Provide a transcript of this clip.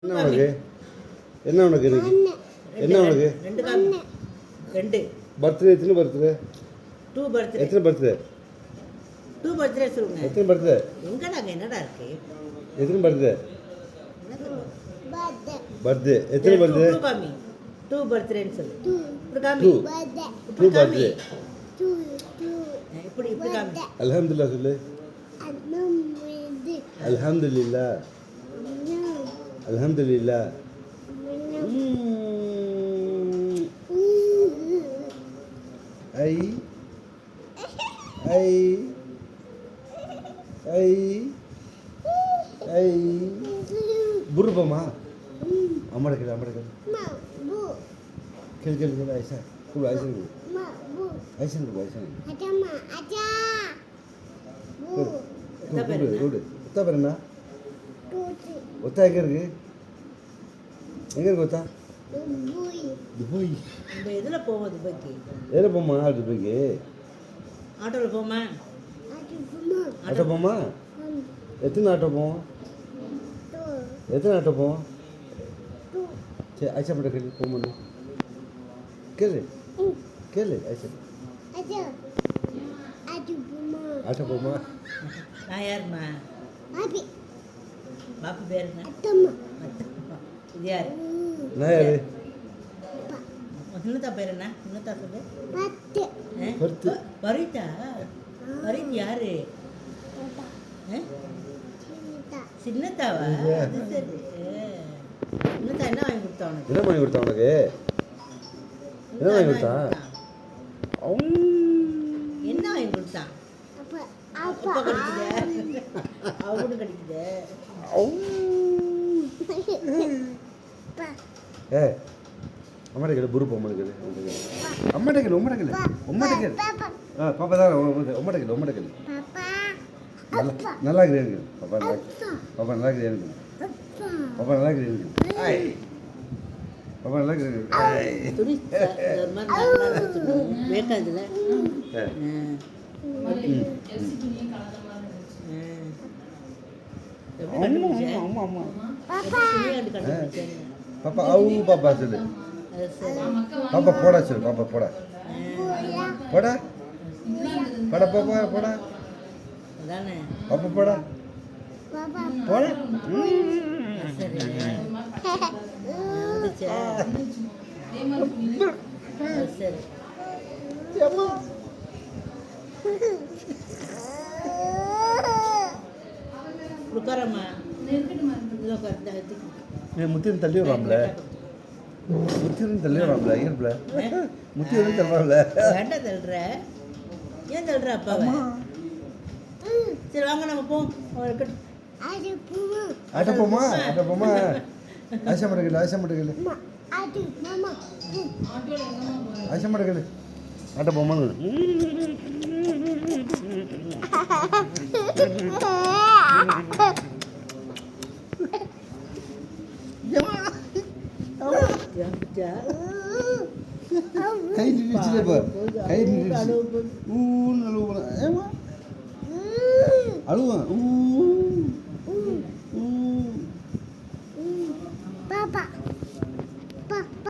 என்ன உனக்கு என்ன உனக்கு இருக்கு என்ன உனக்கு ரெண்டு பர்த்டே எத்தனை பர்த்டே டூ பர்த்டே எத்தனை பர்த்டே டூ பர்த்டே சொல்லுங்க எத்தனை பர்த்டே எங்கடா என்னடா இருக்கு எத்தனை பர்த்டே பர்த்டே எத்தனை பர்த்டே டூ காமி டூ பர்த்டேன்னு சொல்லு இப்படி காமி டூ பர்த்டே இப்படி இப்படி காமி அல்ஹம்துலில்லாஹ் சொல்லு அல்ஹம்துலில்லாஹ் அல்ஹம்துலில்லாஹ் ஐ ஐ ஐ ஐ புருபமா அம்மடக்கல அம்மடக்கல கேள் கேள் கேள் ஐசா கூடு ஐசா கூடு ஐசா கூடு ஐசா கூடு கூடு ஒத்தா பேருண்ணா ஒத்தா எங்கே இருக்கு எங்கே இருக்கு ஒத்தா துபாய் நம்ம எதில் போவோம் துபாய்க்கு எதில் போமா துபாய்க்கு ஆட்டோவில் போமா ஆட்டோ போமா எத்தனை ஆட்டோ போவோம் எத்தனை ஆட்டோ போவோம் சரி ஐசா மட்டும் கேள்வி போமா கேளு கேளு ஐசா ஆட்டோ போமா நான் யாருமா பாப்பி பேருங்க இது யாரு நான் யாரு இன்னத்தா பேர் என்ன இன்னத்தா சொல்லு பருத்து பரிதா பரித் யாரு சின்னத்தாவா அது சரி இன்னத்தா என்ன வாங்கி கொடுத்தா உனக்கு என்ன வாங்கி கொடுத்தா உனக்கு என்ன வாங்கி கொடுத்தா என்ன வாங்கி கொடுத்தான் அப்பா கடிக்குது அவனு கடிக்குது ஏ அம்மாட்ட கேளு புரு அம்மாட்ட கேளு அம்மாட்ட கேளு உம்மாட்ட கேளு உம்மாட்ட கேளு பாப்பா தான் உம்மாட்ட கேளு உம்மாட்ட கேளு நல்லா இருக்கிறேன் பாப்பா பாப்பா நல்லா இருக்கிறேன் பாப்பா நல்லா இருக்கிறேன் பாப்பா நல்லா இருக்கிறேன் துணி ஒரு மாதிரி வேக்காதுல ஆமா ஆமா பாப்பா அவு பாப்பா சொல்லு பாப்பா போடா சொல்லு பாப்பா போடா போடா போடா பாப்பா போடா பாப்பா போடா போடா சரி உட்காரம்மா முத்தியும் தள்ளி வராமல முத்தியும் தள்ளி வராமல ஏற்பல முத்தியும் தள்ளுறாமல வேண்டாம் தள்ளுற ஏன் தள்ளுற அப்பாவை சரி வாங்க நம்ம போவோம் ஆட்ட போமா ஆட்ட போமா ஆசை மடக்கல ஆசை மடக்கல ஆசை மடக்கல ஆட்ட போமா கை நிறுத்திலே பார் கை நிறுத்தி அழுவான்